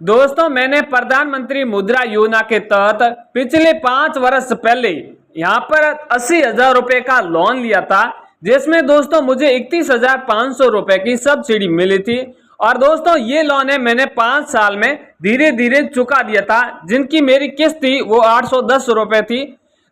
दोस्तों मैंने प्रधानमंत्री मुद्रा योजना के तहत पिछले 5 वर्ष पहले यहाँ पर 80,000 रुपए का लोन लिया था, जिसमें दोस्तों मुझे 31,500 रुपए की सब्सिडी मिली थी। और दोस्तों ये लोन है मैंने 5 साल में धीरे धीरे चुका दिया था, जिनकी मेरी किस्त थी वो 810 रुपए थी।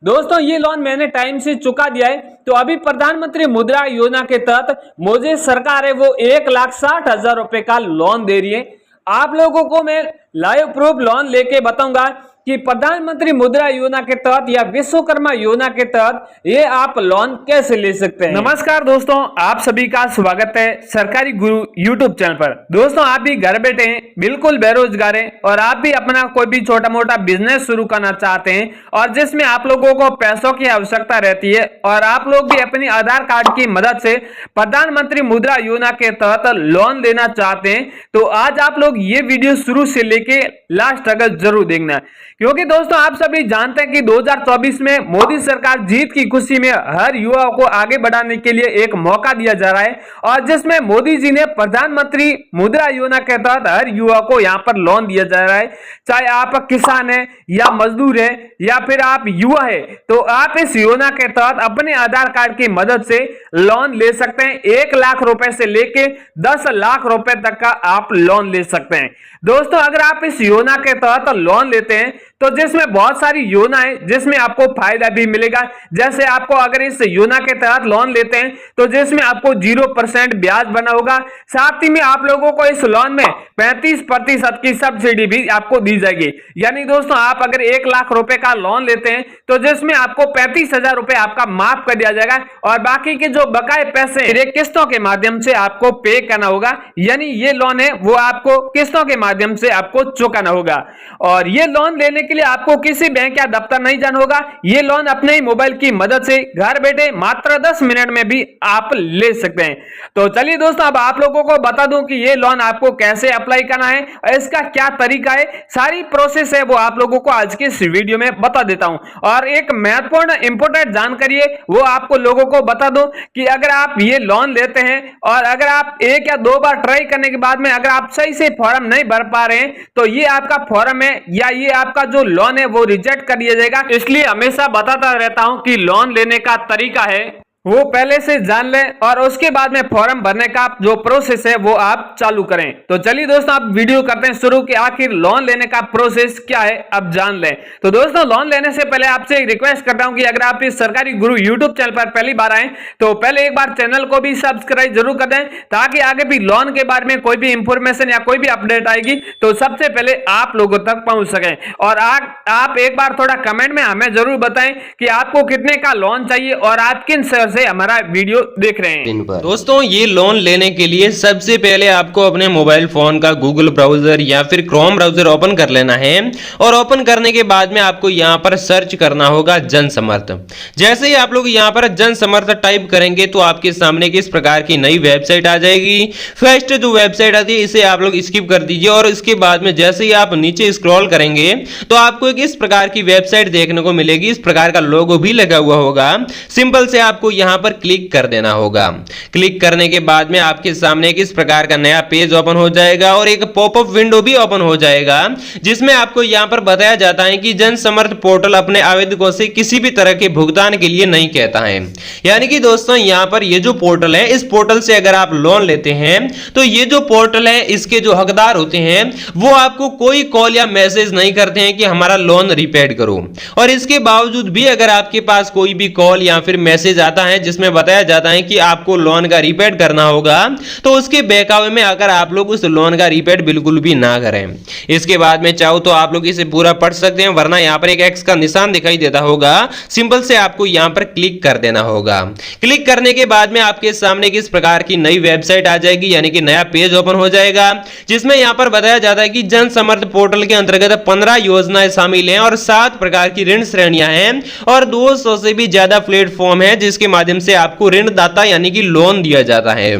दोस्तों ये लोन मैंने टाइम से चुका दिया है। तो अभी प्रधानमंत्री मुद्रा योजना के तहत मुझे सरकार है वो 1,60,000 रुपए का लोन दे रही है। आप लोगों को मैं लाइव प्रूफ लोन लेके बताऊंगा कि प्रधानमंत्री मुद्रा योजना के तहत या विश्वकर्मा योजना के तहत ये आप लोन कैसे ले सकते हैं। नमस्कार दोस्तों, आप सभी का स्वागत है सरकारी गुरु यूट्यूब चैनल पर। दोस्तों आप भी घर बैठे हैं, बिल्कुल बेरोजगार हैं और आप भी अपना कोई भी छोटा मोटा बिजनेस शुरू करना चाहते हैं और जिसमें आप लोगों को पैसों की आवश्यकता रहती है और आप लोग भी अपनी आधार कार्ड की मदद से प्रधानमंत्री मुद्रा योजना के तहत लोन लेना चाहते हैं, तो आज आप लोग ये वीडियो शुरू से लेके लास्ट तक जरूर देखना, क्योंकि दोस्तों आप सभी जानते हैं कि 2024 में मोदी सरकार जीत की खुशी में हर युवा को आगे बढ़ाने के लिए एक मौका दिया जा रहा है और जिसमें मोदी जी ने प्रधानमंत्री मुद्रा योजना के तहत हर युवा को यहां पर लोन दिया जा रहा है। चाहे आप किसान है या मजदूर है या फिर आप युवा है, तो आप इस योजना के तहत अपने आधार कार्ड की मदद से लोन ले सकते हैं। 1 लाख रुपए से लेके 10 लाख रुपए तक का आप लोन ले सकते हैं। दोस्तों अगर आप इस योजना के तहत लोन लेते हैं तो जिसमें बहुत सारी योजना है जिसमें आपको फायदा भी मिलेगा। जैसे आपको अगर इस योजना के तहत लोन लेते हैं तो जिसमें आपको 0% ब्याज बना होगा, साथ ही में आप लोगों को इस लोन में 35% की सब्सिडी भी आपको दी जाएगी। यानी दोस्तों आप अगर 1 लाख रुपए का लोन लेते हैं तो जिसमें आपको 35,000 रुपए आपका माफ कर दिया जाएगा और बाकी के जो बकाए पैसे किस्तों के माध्यम से आपको पे करना होगा। यानी ये लोन है वो आपको किस्तों के माध्यम से आपको चुकाना होगा और ये लोन लेने के लिए आपको किसी बैंक या दफ्तर नहीं जाना होगा। ये लोन अपने ही मोबाइल की मदद से घर बैठे मात्र 10 मिनट में भी आप ले सकते हैं। तो चलिए दोस्तों अब आप लोगों को बता दूं कि ये लोन आपको कैसे अप्लाई करना है और इसका क्या तरीका है, सारी प्रोसेस है वो आप लोगों को आज के इस वीडियो में बता देता हूं। और एक महत्वपूर्ण इंपोर्टेंट जानकारी है वो आपको लोगों को बता दूं कि अगर आप ये लोन लेते हैं और अगर आप 1 या 2 बार ट्राई करने के बाद में अगर आप सही से फॉर्म नहीं भर पा रहे हैं तो ये आपका फॉर्म है या ये आपका जो लोन है वो रिजेक्ट कर दिया जाएगा। इसलिए हमेशा बताता रहता हूं कि लोन लेने का तरीका है वो पहले से जान लें और उसके बाद में फॉर्म भरने का जो प्रोसेस है वो आप चालू करें। तो चलिए दोस्तों आप वीडियो करते हैं शुरू कि आखिर लोन लेने का प्रोसेस क्या है अब जान लें। तो दोस्तों लोन लेने से पहले आपसे एक रिक्वेस्ट करता हूं कि अगर आप इस सरकारी गुरु यूट्यूब चैनल पर पहली बार आए तो पहले एक बार चैनल को भी सब्सक्राइब जरूर कर दें, ताकि आगे भी लोन के बारे में कोई भी इंफॉर्मेशन या कोई भी अपडेट आएगी तो सबसे पहले आप लोगों तक पहुंच सके। और आप एक बार थोड़ा कमेंट में हमें जरूर बताएं कि आपको कितने का लोन चाहिए और आप किन शहर से हमारा वीडियो देख रहे हैं। दोस्तों ये लोन लेने के लिए सबसे पहले आपको अपने मोबाइल फोन का गूगल ब्राउजर या फिर क्रोम ब्राउजर ओपन कर लेना है और ओपन करने के बाद में आपको यहाँ पर सर्च करना होगा जन समर्थ। जैसे ही आप लोग यहाँ पर जन समर्थ टाइप करेंगे तो आपके सामने किस प्रकार की नई वेबसाइट आ जाएगी। फर्स्ट जो वेबसाइट आती है इसे आप लोग स्किप कर दीजिए और इसके बाद में जैसे ही आप नीचे स्क्रॉल करेंगे तो आपको एक इस प्रकार की वेबसाइट देखने को मिलेगी। इस प्रकार का लोगो भी लगा हुआ होगा। सिंपल से आपको यहाँ पर क्लिक कर देना होगा। क्लिक करने के बाद में आपके सामने किस प्रकार का नया पेज ओपन हो जाएगा और एक पॉपअप विंडो भी ओपन हो जाएगा, जिसमें आपको यहां पर बताया जाता है कि जन समर्थ पोर्टल अपने आवेदकों से किसी भी तरह के भुगतान के लिए नहीं कहता है। यानी कि दोस्तों यहां पर ये जो पोर्टल है इस पोर्टल से अगर आप लोन लेते हैं तो ये जो पोर्टल है इसके जो हकदार होते हैं वो आपको कोई कॉल या मैसेज नहीं करते हैं कि हमारा लोन रीपेड करो। और इसके बावजूद भी अगर आपके पास कोई भी कॉल या फिर मैसेज आता है जिसमें बताया जाता है कि आपको लोन का रीपेड करना होगा तो उसके बहकावे में अगर आप लोग उस लोन का रीपेड बिल्कुल भी ना करें। इसके बाद में चाहो तो आप लोग इसे पूरा पढ़ सकते हैं, वरना यहां पर एक एक्स का निशान दिखाई देता होगा, सिंपल से आपको यहां पर क्लिक कर देना होगा। क्लिक करने के बाद में आपके सामने किस प्रकार की नई वेबसाइट आ जाएगी, यानी कि नया पेज ओपन हो जाएगा, जिसमें यहां पर बताया जाता है कि जन समर्थ पोर्टल के अंतर्गत 15 योजनाएं शामिल हैं और 7 प्रकार की ऋण श्रेणियां हैं और 200 से भी ज्यादा प्लेटफॉर्म है जिसके माध्यम से आपको ऋणदाता यानी कि लोन दिया जाता है।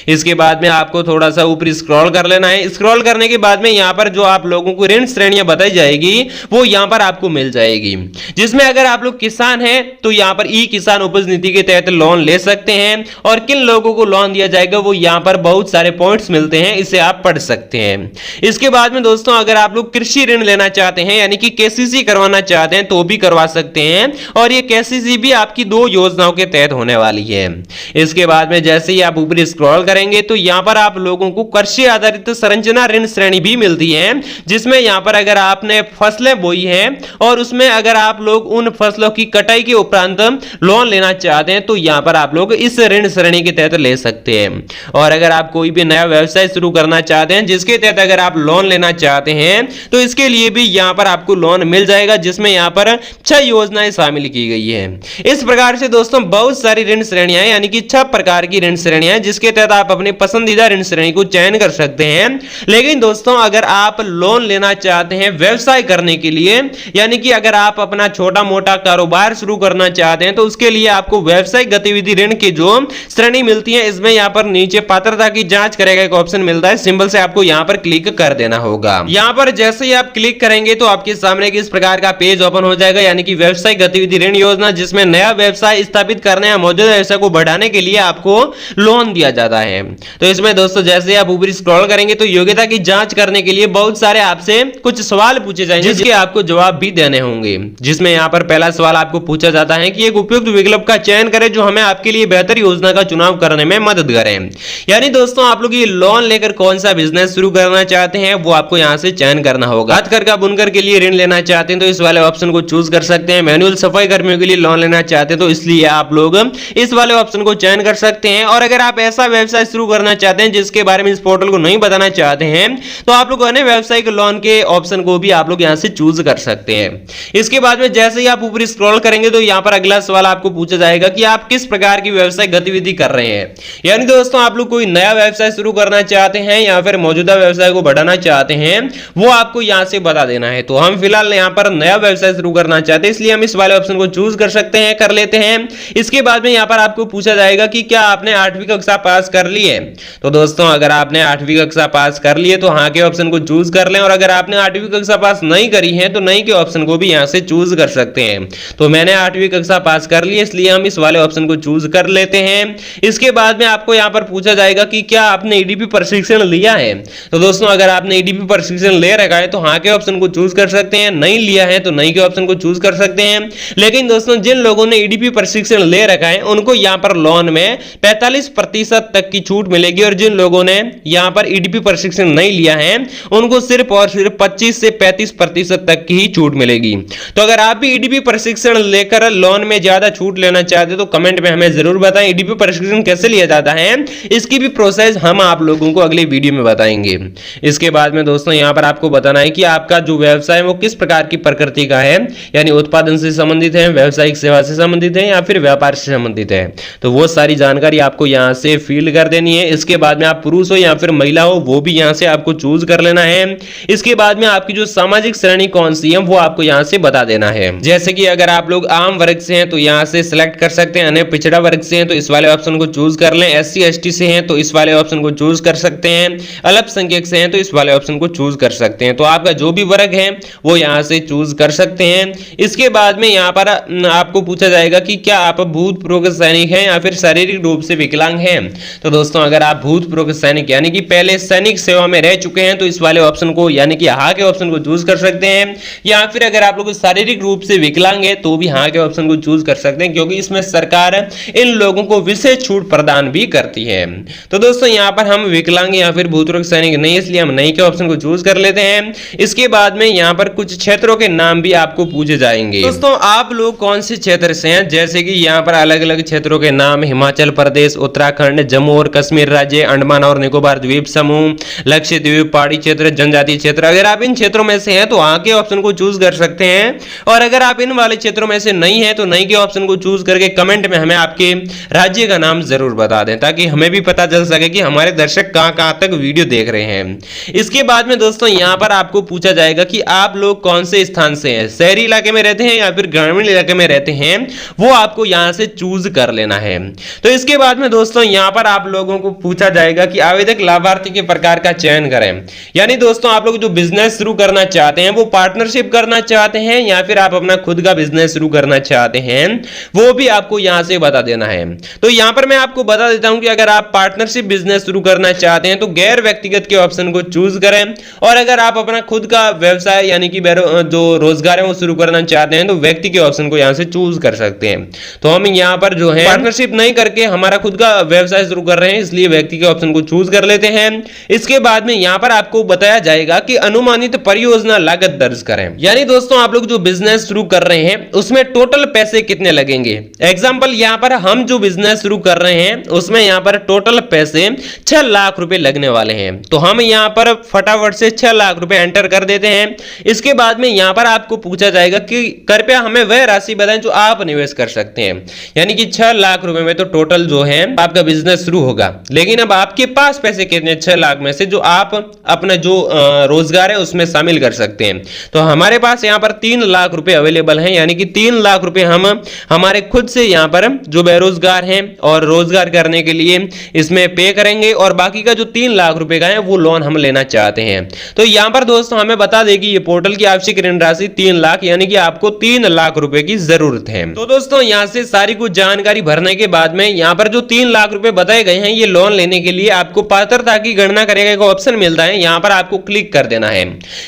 इसके बाद में आपको थोड़ा सा ऊपर स्क्रॉल कर लेना है। स्क्रॉल करने के बाद में यहाँ पर जो आप लोगों को ऋण श्रेणियां बताई जाएगी वो यहाँ पर आपको मिल जाएगी, जिसमें अगर आप लोग किसान हैं तो यहाँ पर ई किसान उपज नीति के तहत लोन ले सकते हैं, और किन लोगों को लोन दिया जाएगा वो यहाँ पर बहुत सारे पॉइंट्स मिलते हैं, इसे आप पढ़ सकते हैं। इसके बाद में दोस्तों अगर आप लोग कृषि ऋण लेना चाहते हैं यानी कि केसीसी करवाना चाहते हैं तो भी करवा सकते हैं, और ये केसीसी भी आपकी 2 योजनाओं के तहत होने वाली है। इसके बाद में जैसे ही आप ऊपर स्क्रॉल करेंगे तो यहाँ पर आप लोगों को कृषि आधारित संरचना ऋण श्रेणी भी मिलती है, जिसमें यहाँ पर अगर आपने फसलें बोई हैं और उसमें अगर आप लोग उन फसलों की कटाई के उपरांत लोन लेना चाहते हैं तो यहाँ पर आप लोग इस ऋण श्रेणी के तहत ले सकते हैं। और अगर आप कोई भी नया व्यवसाय शुरू करना चाहते हैं जिसके तहत अगर आप लोन लेना चाहते हैं तो इसके लिए भी यहाँ पर आपको लोन मिल जाएगा, जिसमें यहाँ पर 6 योजनाएं शामिल की गई है। इस प्रकार से दोस्तों बहुत सारी ऋण श्रेणियां यानी कि 6 प्रकार की ऋण श्रेणियां जिसके तहत आप अपने पसंदीदा ऋण श्रेणी को चयन कर सकते हैं। लेकिन दोस्तों अगर आप लोन लेना चाहते हैं व्यवसाय करने के लिए, यानी कि अगर आप अपना छोटा मोटा कारोबार शुरू करना चाहते हैं तो उसके लिए आपको व्यवसायिक गतिविधि ऋण की जो श्रेणी मिलती है इसमें यहाँ पर नीचे पात्रता की जांच करेगा एक ऑप्शन मिलता है, सिंबल से आपको यहाँ पर क्लिक कर देना होगा। यहाँ पर जैसे ही आप क्लिक करेंगे तो आपके सामने इस प्रकार का पेज ओपन हो जाएगा, यानी कि व्यवसायिक गतिविधि ऋण योजना, जिसमें नया व्यवसाय स्थापित करने या मौजूदा व्यवसाय को बढ़ाने के लिए आपको लोन दिया जाता है। तो इसमें दोस्तों जैसे आप ऊपर स्क्रॉल करेंगे तो योग्यता की जांच करने के लिए बहुत सारे आपसे कुछ सवाल पूछे जाएंगे जिसके आपको जवाब भी देने होंगे, जिसमें यहाँ पर पहला सवाल आपको पूछा जाता है कि एक उपयुक्त विकल्प का चयन करें जो हमें आपके लिए बेहतर योजना का चुनाव करने में मदद करें। यानी दोस्तों आप लोग ये लोन लेकर कौन सा बिजनेस शुरू करना चाहते हैं वो आपको यहाँ से चयन करना होगा। हाथकर का बुनकर के लिए ऋण लेना चाहते हैं तो इस वाले ऑप्शन को चूज कर सकते हैं। मैनुअल सफाई कर्मियों के लिए लोन लेना चाहते हैं तो इसलिए आप लोग इस वाले ऑप्शन को चयन कर सकते हैं। और अगर आप ऐसा व्यवसाय शुरू करना चाहते हैं जिसके बारे में इस पोर्टल को नहीं बताना चाहते हैं तो आप लोग अन्य व्यावसायिक लोन के ऑप्शन को भी आप लोग यहाँ से चूज कर सकते हैं। इसके बाद में जैसे ही आप ऊपर स्क्रॉल करेंगे तो यहाँ पर अगला सवाल आपको पूछा जाएगा कि आप किस प्रकार की व्यवसाय गतिविधि कर रहे हैं। यानी दोस्तों आप लोग कोई नया व्यवसाय शुरू करना चाहते हैं या फिर मौजूदा व्यवसाय को बढ़ाना चाहते हैं वो आपको यहाँ से बता देना है। तो हम फिलहाल यहाँ पर नया व्यवसाय शुरू करना चाहते हैं इसलिए हम इस वाले ऑप्शन को चूज कर सकते हैं, कर लेते हैं। इसके बाद में यहाँ पर आपको पूछा जाएगा कि क्या आपने 8वीं कक्षा पास कर ली है। तो दोस्तों अगर आपने 8वीं कक्षा पास कर ली है तो हाँ के ऑप्शन को चूज कर लें, और अगर आपने 8वीं कक्षा पास नहीं करी है तो नहीं के ऑप्शन को भी यहाँ से चूज कर सकते हैं। तो मैंने 8वीं कक्षा पास कर ली है इसलिए हम इस वाले ऑप्शन को चूज कर लेते हैं। इसके बाद में आपको यहाँ पर पूछा जाएगा कि क्या आपने ईडीपी प्रशिक्षण लिया है। तो दोस्तों अगर आपने ईडीपी प्रशिक्षण ले रखा है तो हाँ के ऑप्शन को चूज कर सकते हैं, नहीं लिया है तो नहीं के ऑप्शन को चूज कर सकते हैं। लेकिन दोस्तों जिन लोगों ने ईडीपी प्रशिक्षण ले रखा है उनको यहाँ पर लोन में 45% तक की छूट मिलेगी, और जिन लोगों ने यहाँ पर ईडीपी प्रशिक्षण नहीं लिया है उनको सिर्फ और सिर्फ 25 से 35% तक की ही छूट मिलेगी। तो अगर आप भी ईडीपी प्रशिक्षण लेकर लोन में ज्यादा छूट लेना चाहते तो कमेंट में हमें जरूर बताएं ईडीपी प्रशिक्षण कैसे लिया जाता है। इसकी भी प्रोसेस हम आप लोगों को अगले वीडियो में बताएंगे। इसके बाद में दोस्तों यहाँ पर आपको बताना है कि आपका जो व्यवसाय है वो किस प्रकार की प्रकृति का है, यानी उत्पादन से संबंधित है, व्यावसायिक सेवा से संबंधित है या फिर व्यापार से संबंधित है। तो वो सारी जानकारी आपको यहाँ से फिल कर देनी है। इसके बाद में आप पुरुष हो या फिर महिला हो वो भी यहाँ से आपको चूज कर लेना है। इसके बाद में आपकी जो सामाजिक श्रेणी कौन सी है वो आपको यहाँ से बता देना है। जैसे कि अगर आप लोग आम वर्ग से हैं तो यहाँ से सिलेक्ट कर सकते हैं, अन्य पिछड़ा वर्ग से हैं तो इस वाले ऑप्शन को चूज कर लें, SC ST से हैं तो इस वाले ऑप्शन को चूज कर सकते हैं, अल्पसंख्यक से हैं तो इस वाले ऑप्शन को चूज कर सकते हैं। तो आपका जो भी वर्ग है वो यहाँ से चूज कर सकते हैं। इसके बाद में यहाँ पर आपको पूछा जाएगा कि क्या आप भूतपूर्व सैनिक हैं या फिर शारीरिक रूप से विकलांग हैं। तो दोस्तों अगर आप भूतपूर्व सैनिक यानी कि पहले सैनिक सेवा में रह चुके हैं तो इस वाले ऑप्शन को यानी कि हाँ के ऑप्शन को चूज कर सकते हैं, या फिर अगर आप लोग शारीरिक रूप से विकलांग है तो भी हाँ के ऑप्शन को चूज कर सकते हैं, क्योंकि इसमें सरकार इन लोगों को विशेष छूट प्रदान भी करती है। तो दोस्तों यहाँ पर हम विकलांग या फिर भूतपूर्व सैनिक नहीं, इसलिए हम नहीं के ऑप्शन को चूज कर लेते हैं। इसके बाद में यहाँ पर कुछ क्षेत्रों के नाम भी आपको पूछे जाएंगे। दोस्तों आप लोग कौन से क्षेत्र से हैं, जैसे कि यहाँ पर अलग अलग क्षेत्रों के नाम हिमाचल प्रदेश, उत्तराखंड, जम्मू और कश्मीर राज्य, अंडमान और निकोबार द्वीप समूह, लक्षद्वीप, पहाड़ी क्षेत्र, जनजातीय क्षेत्र। अगर आप इन क्षेत्रों में से हैं तो हाँ के ऑप्शन को चूज कर सकते हैं, और अगर आप इन वाले क्षेत्रों में से नहीं है तो नहीं के ऑप्शन को चूज करके कमेंट में हमें आपके राज्य का नाम जरूर बता दें, ताकि हमें भी पता चल सके कि हमारे दर्शक कहां तक वीडियो देख रहे हैं। इसके बाद में दोस्तों यहाँ पर आपको पूछा जाएगा कि आप लोग कौन से स्थान से हैं, शहरी इलाके में रहते हैं या फिर ग्रामीण इलाके में रहते हैं, वो आपको यहाँ से चूज कर लेना है। तो इसके बाद में दोस्तों यहाँ पर आप लोगों को पूछा जाएगा कि आवेदक लाभार्थी के प्रकार का चयन करें। यानी दोस्तों आप लोग जो बिजनेस शुरू करना चाहते हैं वो पार्टनरशिप करना चाहते हैं या फिर आप अपना खुद का बिजनेस शुरू करना चाहते हैं, वो भी आपको यहां से बता देना है। तो यहां पर मैं आपको बता देता हूं कि अगर आप पार्टनरशिप बिजनेस शुरू करना चाहते हैं तो गैर व्यक्तिगत के ऑप्शन को चूज करें, और अगर आप अपना खुद का व्यवसाय यानी कि जो रोजगार है वो शुरू करना चाहते हैं तो व्यक्ति के ऑप्शन को यहां से चूज कर सकते हैं। तो हम यहां पर जो है पार्टनरशिप नहीं करके हमारा खुद का व्यवसाय शुरू कर रहे हैं, इसलिए व्यक्ति के ऑप्शन को चूज कर लेते हैं। इसके बाद में यहां पर आपको बताया जाएगा कि अनुमानित परियोजना लागत दर्ज करें। यानी दोस्तों आप लोग जो बिजनेस शुरू कर रहे हैं उसमें टोटल पैसे कितने लगेंगे। एग्जांपल यहां पर हम जो बिजनेस शुरू कर रहे हैं उसमें यहां पर टोटल पैसे 6 लाख रुपए लगने वाले हैं। तो हम यहां पर फटाफट से 6 लाख रुपए एंटर कर देते हैं। इसके बाद में यहां पर आपको पूछा जाएगा कि कृपया हमें वह राशि बताएं जो आप निवेश कर सकते हैं। यानी कि 6 लाख रुपए में तो टोटल जो है आपका बिजनेस शुरू होगा, लेकिन अब आपके पास पैसे कितने 6 लाख में से जो आप अपना जो रोजगार है उसमें शामिल कर सकते हैं। तो हमारे पास यहां पर 3 लाख रुपए अवेलेबल हैं, यानी कि 3 लाख रुपए हम हमारे खुद से यहां पर जो बेरोजगार हैं और रोजगार करने के लिए इसमें पे करेंगे, और बाकी का जो 3 लाख रुपए का है वो लोन हम लेना चाहते हैं। तो यहां पर दोस्तों हमें बता देगी ये पोर्टल की आवश्यक ऋण राशि 3 लाख, यानी कि आपको 3 लाख रुपए की जरूरत है। तो दोस्तों यहां से सारी कुछ जानकारी भरने के बाद में यहां पर जो 3 लाख रुपए बताए गए हैं ये लोन लेने के लिए आपको पात्रता की गणना करेगा का ऑप्शन मिलता है, यहां पर आपको क्लिक कर देना है।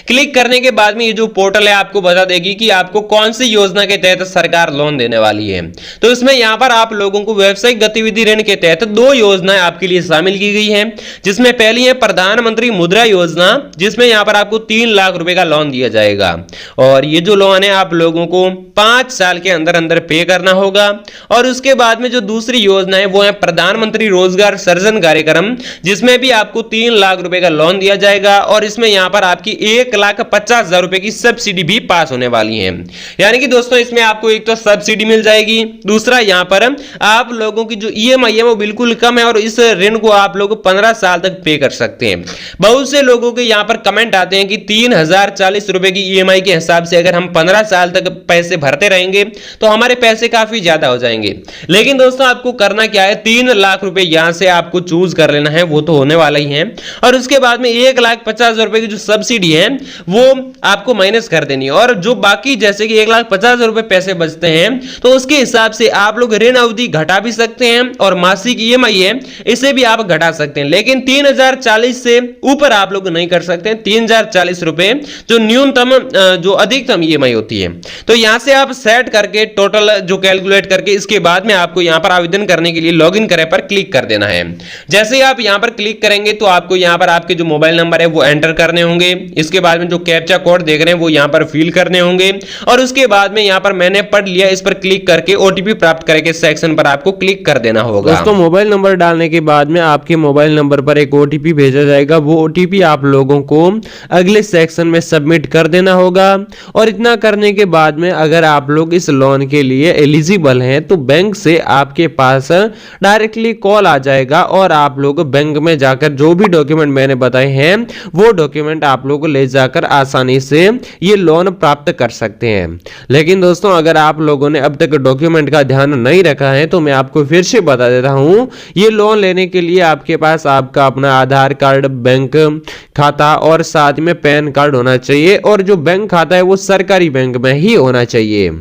क्लिक करने के बाद में ये जो पोर्टल है आपको बता देगी कि आपको कौन सी योजना के तहत सरकार लोन देने वाली है। तो इसमें यहां पर आप लोगों को व्यावसायिक गतिविधि ऋण के तहत 2 योजनाएं आपके लिए शामिल की गई हैं, जिसमें पहली है प्रधानमंत्री मुद्रा योजना, जिसमें यहां पर आपको 3 लाख रुपए का लोन दिया जाएगा, और ये जो लोन है आप लोगों को 5 साल के अंदर अंदर पे करना होगा। और उसके बाद में जो दूसरी योजना है वो है प्रधानमंत्री रोजगार सृजन कार्यक्रम, जिसमें भी आपको 3 लाख रुपए का लोन दिया जाएगा, और इसमें यहां पर आपकी 1,50,000 रुपए की सब्सिडी भी पास होने वाली है। यानी कि दोस्तों इसमें आपको एक तो सब्सिडी मिल जाएगी, दूसरा यहां पर आप लोगों की जो ईएमआई है वो बिल्कुल कम है, और इस ऋण को आप लोग 15 साल तक पे कर सकते हैं। बहुत से लोगों के यहां पर कमेंट आते हैं कि 3040 रुपए की ईएमआई के हिसाब से अगर हम 15 साल तक पैसे भरते रहेंगे तो हमारे पैसे काफी ज्यादा हो जाएंगे। लेकिन दोस्तों आपको करना क्या है, 3 लाख रुपए यहां से आपको चूज कर लेना है, वो तो होने वाला ही है, और उसके बाद में 1,50,000 रुपए की जो सब्सिडी है वो आपको माइनस कर देनी है, और जो बाकी जैसे कि 1,50,000 रुपए पैसे बचते हैं तो उसके हिसाब से आप लोग ऋण अवधि घटा भी सकते हैं, और मासिक ईएमआई है इसे भी आप घटा सकते हैं। लेकिन 3040 से ऊपर आप लोग नहीं कर सकते। 3040 रुपए जो न्यूनतम जो अधिकतम ईएमआई होती है। तो यहां से आप सेट करके टोटल जो कैलकुलेट करके इसके बाद में आपको यहां पर आवेदन करने के लिए लॉगिन करें पर क्लिक कर देना है। जैसे ही आप यहां पर क्लिक करेंगे तो आपको यहां पर आपके जो मोबाइल नंबर है वो एंटर करने होंगे। इसके बाद में जो कैप्चा कोड देख रहे हैं वो यहां पर फिल करने होंगे, और उसके बाद में यहां पर मैंने पढ़ लिया इस पर क्लिक करके ओटीपी प्राप्त करके सेक्शन पर आपको क्लिक कर देना होगा। दोस्तों मोबाइल नंबर डालने के बाद में आपके मोबाइल नंबर पर एक ओटीपी भेजा जाएगा, वो ओटीपी आप लोगों को अगले सेक्शन में सबमिट कर देना होगा। और इतना करने के बाद में अगर आप लोग इस लोन के लिए एलिजिबल हैं तो बैंक से आपके पास डायरेक्टली कॉल आ जाएगा, और आप लोग बैंक में जाकर जो भी डॉक्यूमेंट मैंने बताए हैं वो डॉक्यूमेंट आप लोग ले जाकर आसानी से ये लोन प्राप्त कर सकते हैं। लेकिन दोस्तों अगर आप लोगों ने अब तक डॉक्यूमेंट का ध्यान नहीं रखा है तो मैं आपको फिर से बता देता हूं, ये लोन लेने के लिए आपके पास आपका अपना आधार कार्ड, बैंक खाता और साथ में पैन कार्ड होना चाहिए, और जो बैंक खाता है वो सरकारी बैंक में ही होना चाहिए।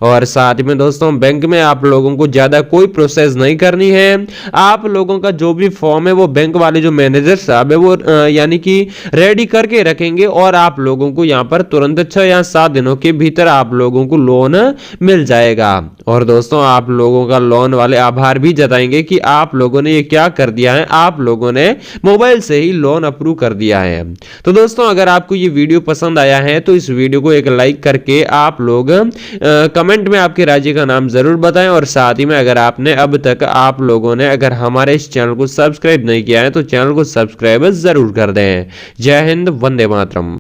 और साथ में दोस्तों बैंक में आप लोगों को ज्यादा कोई प्रोसेस नहीं करनी है। आप लोगों का जो भी फॉर्म है वो बैंक वाले जो मैनेजर साहब है वो यानी कि रेडी करके रखेंगे, और आप लोगों को यहां पर तुरंत 6 या 7 दिनों के भीतर आप लोगों को लोन मिल जाएगा। और दोस्तों आप लोगों का लोन वाले आभार भी जताएंगे कि आप लोगों ने ये क्या कर दिया है, आप लोगों ने मोबाइल से ही लोन अप्रूव कर दिया है। तो दोस्तों अगर आपको ये वीडियो पसंद आया है तो इस वीडियो को एक लाइक करके आप लोग कमेंट में आपके राज्य का नाम जरूर बताएं, और साथ ही में अगर आपने अब तक आप लोगों ने अगर हमारे इस चैनल को सब्सक्राइब नहीं किया है तो चैनल को सब्सक्राइब जरूर कर दें। जय हिंद, वंदे मातरम।